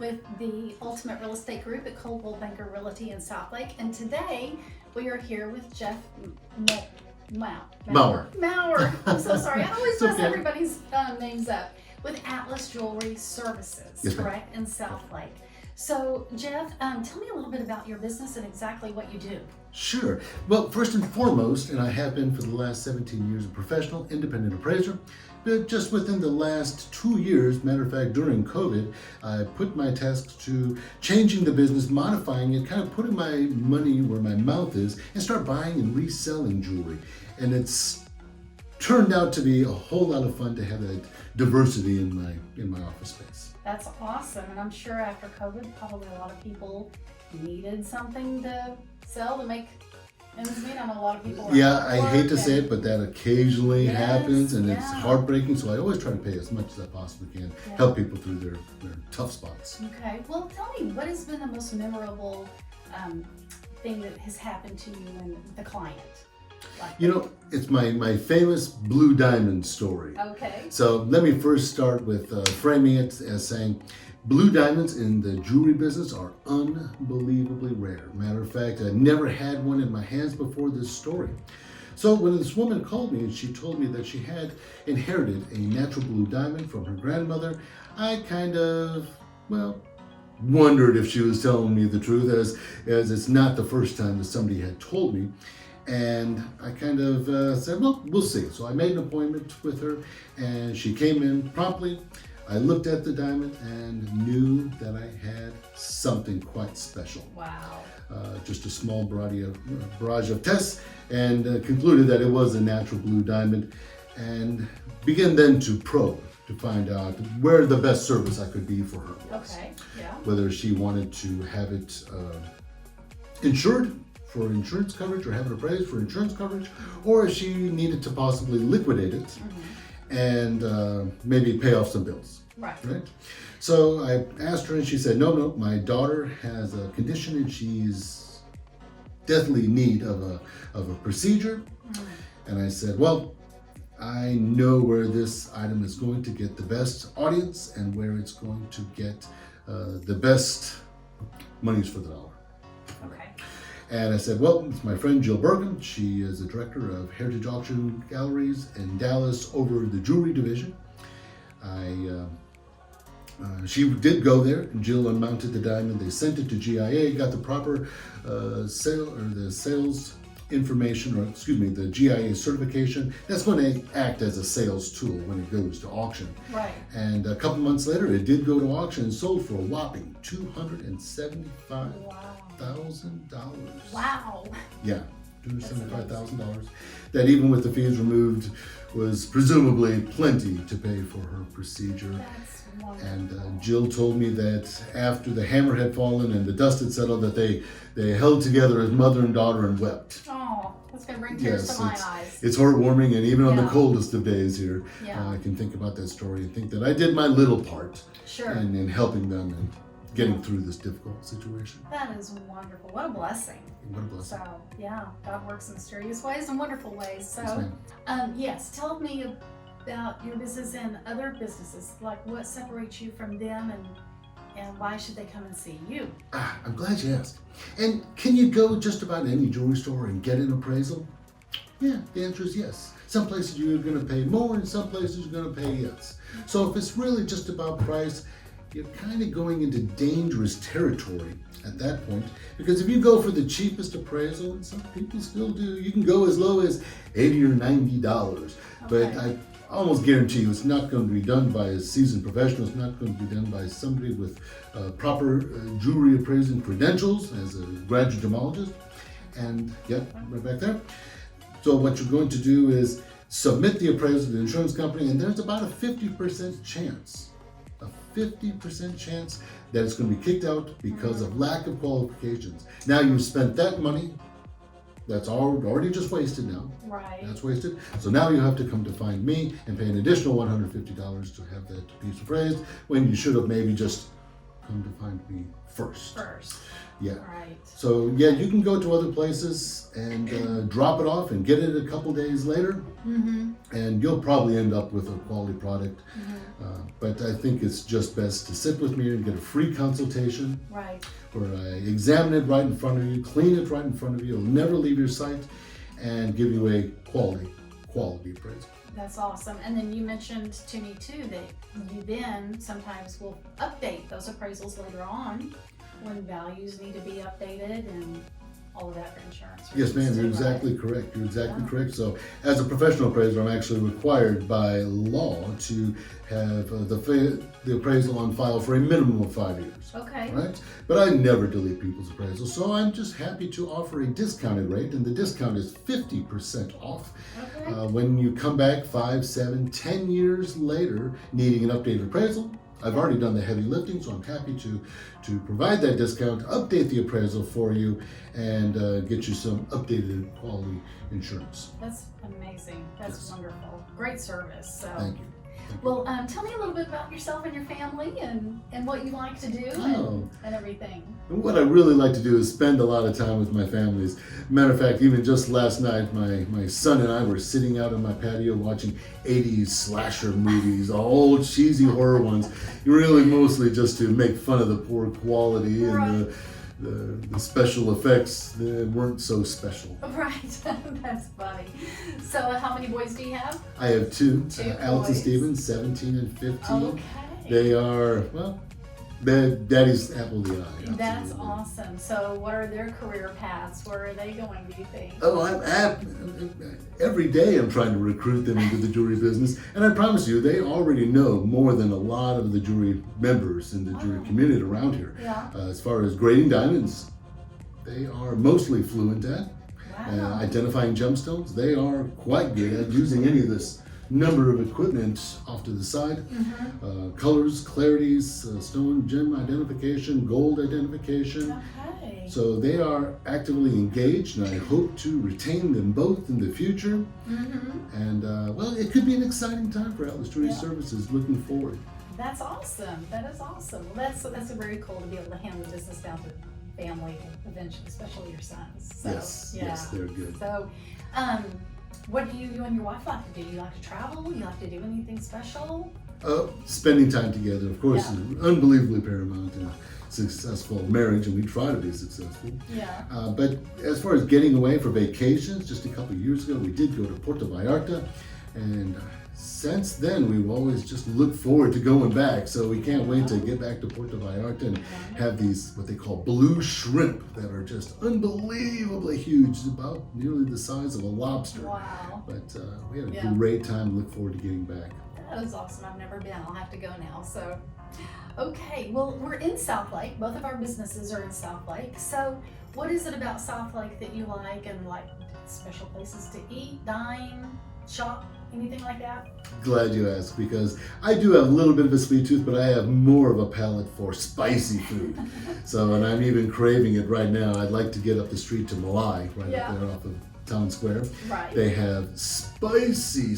with the Ultimate Real Estate Group at Coldwell Banker Realty in Southlake, and today we are here with Jeff Maurer. Maurer. I'm so sorry. I always It's mess okay. everybody's names up. With Atlas Jewelry Services, Yes, ma'am. correct, in Southlake. So, Jeff, tell me a little bit about your business and exactly what you do. Sure. Well, first and foremost, and I have been for the last 17 years, a professional independent appraiser. But just within the last 2 years, matter of fact, during COVID, I put my task to changing the business, modifying it, kind of putting my money where my mouth is, and start buying and reselling jewelry. And it's turned out to be a whole lot of fun to have that diversity in my office space. That's awesome, and I'm sure after COVID, probably a lot of people needed something to sell to make ends meet. I know a lot of people. Yeah, I hate to say it, but that occasionally Yes, happens, and it's yeah. heartbreaking. So I always try to pay as much as I possibly can, Yeah. help people through their tough spots. Okay, well, tell me, what has been the most memorable thing that has happened to you and the client? Like, You know, it's my famous blue diamond story. okay. So let me first start with framing it as saying, blue diamonds in the jewelry business are unbelievably rare. Matter of fact, I never had one in my hands before this story. So when this woman called me and she told me that she had inherited a natural blue diamond from her grandmother, I kind of, well, wondered if she was telling me the truth, as it's not the first time that somebody had told me. And I kind of said, well, we'll see. So I made an appointment with her, and she came in promptly. I looked at the diamond and knew that I had something quite special. Wow. Just a small barrage of tests, and concluded that it was a natural blue diamond, and began then to probe to find out where the best service I could be for her was. Okay, yeah. Whether she wanted to have it insured for insurance coverage, or have it appraised for insurance coverage, or if she needed to possibly liquidate it and maybe pay off some bills. Right. So I asked her, and she said, no, my daughter has a condition and she's definitely in need of a procedure. And I said, well, I know where this item is going to get the best audience and where it's going to get the best monies for the dollar. Okay. And I said, well, it's my friend Jill Bergen. She is the director of Heritage Auction Galleries in Dallas over the jewelry division. She did go there, and Jill unmounted the diamond. They sent it to GIA, got the proper sales information, or excuse me, the GIA certification. That's going to act as a sales tool when it goes to auction. Right. And a couple months later, it did go to auction and sold for a whopping $275,000. Wow. Yeah, $275,000. That, even with the fees removed, was presumably plenty to pay for her procedure. That's wonderful. And Jill told me that after the hammer had fallen and the dust had settled, that they held together as mother and daughter and wept. Oh, that's going to bring tears to my eyes. It's heartwarming, and even on the Yeah. coldest of days here, Yeah. I can think about that story and think that I did my little part Sure. in helping them and getting through this difficult situation. That is wonderful. What a blessing. What a blessing. So, yeah, God works in mysterious ways and wonderful ways. So, Yes, ma'am. yes, tell me about your business and other businesses. Like, what separates you from them, and why should they come and see you? I'm glad you asked. And can you go just about any jewelry store and get an appraisal? Yeah, the answer is yes. Some places you're going to pay more, and some places you're going to pay less. So if it's really just about price, you're kind of going into dangerous territory at that point. Because if you go for the cheapest appraisal, and some people still do, you can go as low as $80 or $90. But Okay. I almost guarantee you it's not going to be done by a seasoned professional. It's not going to be done by somebody with proper jewelry appraising credentials as a graduate gemologist. And yep, right back there. So what you're going to do is submit the appraisal to the insurance company, and there's about a 50% chance that it's going to be kicked out because of lack of qualifications. Now you've spent that money. That's already just wasted now. Right. That's wasted. So now you have to come to find me and pay an additional $150 to have that piece appraised, when you should have maybe just come to find me first. Yeah. Right. So yeah, you can go to other places and drop it off and get it a couple days later, and you'll probably end up with a quality product. But I think it's just best to sit with me and get a free consultation, Right. where I examine it right in front of you, clean it right in front of you. It'll never leave your sight, and give you a quality appraisal. That's awesome. And then you mentioned to me too that you then sometimes will update those appraisals later on when values need to be updated and all of that for insurance. Yes, ma'am, you're exactly correct. You're exactly correct. So, as a professional appraiser, I'm actually required by law to have the appraisal on file for a minimum of 5 years. Okay. Right? But I never delete people's appraisals, so I'm just happy to offer a discounted rate, and the discount is 50% off. Okay. When you come back 5, 7, 10 years later needing an updated appraisal, I've already done the heavy lifting, so I'm happy to provide that discount, update the appraisal for you, and get you some updated quality insurance. That's amazing. That's wonderful. Great service. So. Thank you. Well, tell me a little bit about yourself and your family and what you like to do and everything. And what I really like to do is spend a lot of time with my families. Matter of fact, even just last night, my son and I were sitting out on my patio watching 80s slasher movies, old cheesy horror ones, really mostly just to make fun of the poor quality and the special effects that weren't so special. Right, that's funny. So how many boys do you have? I have two. Two Alex and boys. Steven, 17 and 15. Okay. They are, well, daddy's apple of the eye. That's absolutely. awesome. So what are their career paths? Where are they going, do you think? Oh, every day I'm trying to recruit them into the jewelry business, and I promise you, they already know more than a lot of the jewelry members in the jewelry community around here. Yeah. As far as grading diamonds, they are mostly fluent at. Wow. Identifying gemstones, they are quite good at using any of this number of equipment off to the side. Colors, clarities, stone gem identification, gold identification. Okay. So they are actively engaged, and I hope to retain them both in the future. And well, it could be an exciting time for Atlas Jewelry Services. Looking forward. That's awesome. That is awesome. Well, that's very cool to be able to hand the business down to family eventually, especially your sons. So, Yes, they're good. So, what do you and your wife like to do? You like to travel? You like to do anything special? Spending time together, of course, is unbelievably paramount in a successful marriage, and we try to be successful. Yeah. But as far as getting away for vacations, just a couple of years ago, we did go to Puerto Vallarta, and since then we've always just looked forward to going back. So we can't wait to get back to Puerto Vallarta and have these what they call blue shrimp that are just unbelievably huge, about nearly the size of a lobster. Wow. But we had a great time. Look forward to getting back. That is awesome. I've never been. I'll have to go now. So, okay. Well, we're in South Lake. Both of our businesses are in South Lake. So, what is it about South Lake that you like, and like special places to eat, dine, shop, anything like that? Glad you asked, because I do have a little bit of a sweet tooth, but I have more of a palate for spicy food. So, and I'm even craving it right now. I'd like to get up the street to Malai, right up there off of Town Square. Right. They have spicy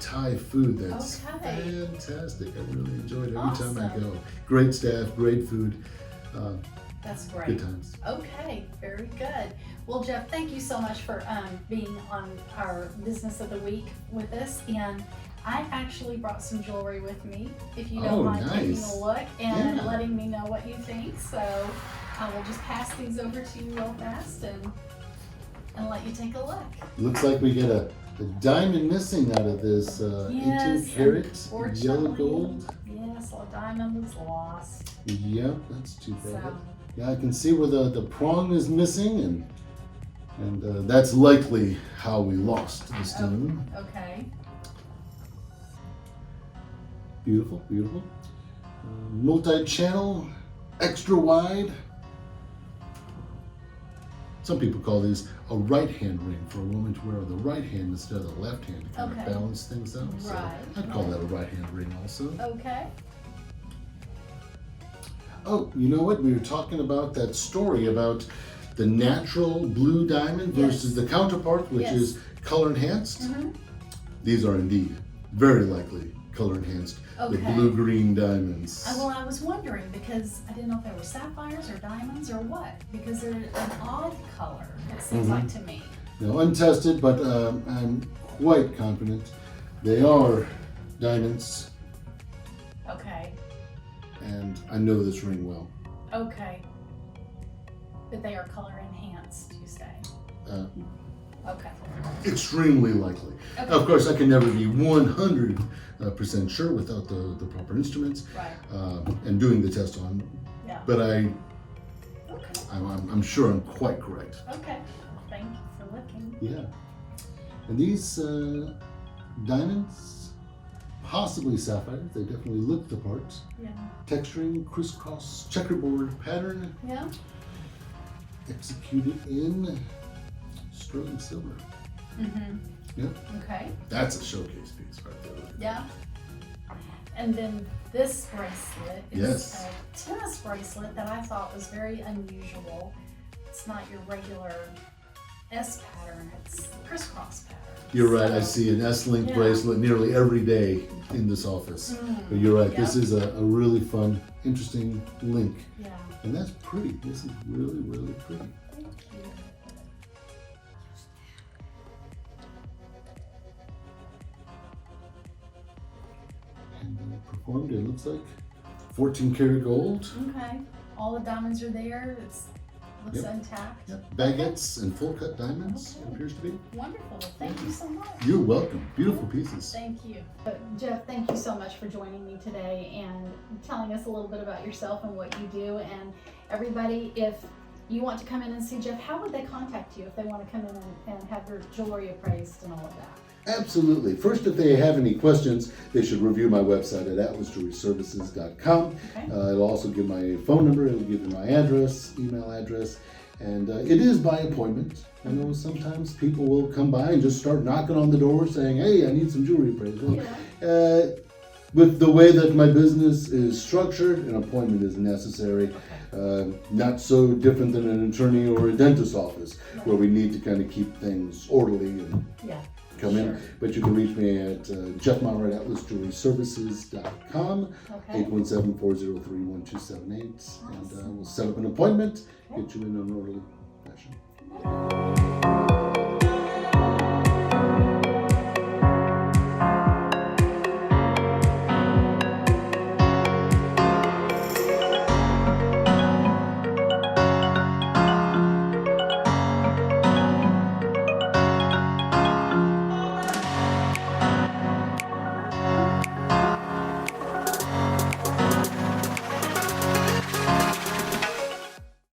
Thai food that's Okay. fantastic. I really enjoy it every time I go. Great staff, great food. That's great. Good times. Okay, very good. Well, Jeff, thank you so much for being on our Business of the Week with us. And I actually brought some jewelry with me, if you don't mind taking a look and letting me know what you think. So I will just pass these over to you real fast and let you take a look. Looks like we get a diamond missing out of this 18 karat yellow gold. Yes, a diamond was lost. Yep, that's too bad. So, yeah, I can see where the prong is missing, and that's likely how we lost the stone. okay. Beautiful, beautiful. Multi-channel, extra wide. Some people call these a right-hand ring for a woman to wear on the right hand instead of the left hand to kind of balance things out. So I'd call that a right-hand ring also. Okay. Oh, you know what? We were talking about that story about the natural blue diamond versus the counterpart, which is color enhanced. These are indeed very likely color enhanced, Okay. the blue-green diamonds. Well, I was wondering because I didn't know if they were sapphires or diamonds or what, because they're an odd color, it seems like to me. Now, untested, but I'm quite confident they are diamonds, Okay, and I know this ring well. okay. But they are color enhanced, you say? Okay. Extremely likely. Okay. Of course, I can never be 100% sure without the proper instruments Right. and doing the test on. Yeah. But Okay. I'm sure I'm quite correct. Okay. Thank you for looking. Yeah. And these diamonds, possibly sapphires, they definitely look the part. Yeah. Texturing, crisscross, checkerboard pattern, Yeah. executed in sterling silver. Mm-hmm. Yep. Okay. That's a showcase piece right there. Yeah. And then this bracelet is Yes. a tennis bracelet that I thought was very unusual. It's not your regular S pattern, it's crisscross pattern. You're right, I So- see an S-link Yeah. bracelet nearly every day in this office. But you're right, this Yep. is a really fun, interesting link. Yeah. And that's pretty. This is really, really pretty. Thank you. And performed, it looks like 14 karat gold. Okay. All the diamonds are there. It looks Yep. intact. Yep. Baguettes and full cut diamonds, Okay. it appears to be. Wonderful. Thank you so much. You're welcome. Beautiful pieces. Thank you. Jeff, thank you so much for joining me today and telling us a little bit about yourself and what you do. And everybody, if you want to come in and see Jeff, how would they contact you if they want to come in and have their jewelry appraised and all of that? Absolutely. First, if they have any questions, they should review my website at atlasjewelryservices.com. Okay. It'll also give my phone number, it'll give you my address, email address, and it is by appointment. I know sometimes people will come by and just start knocking on the door saying, hey, I need some jewelry appraised. Well, Yeah. with the way that my business is structured, an appointment is necessary. Not so different than an attorney or a dentist's office, where we need to kind of keep things orderly and Yeah. come in. But you can reach me at Jeff Maurer at atlasjewelryservices.com, Okay. 817-403-1278, and we'll set up an appointment, get you in an orderly fashion.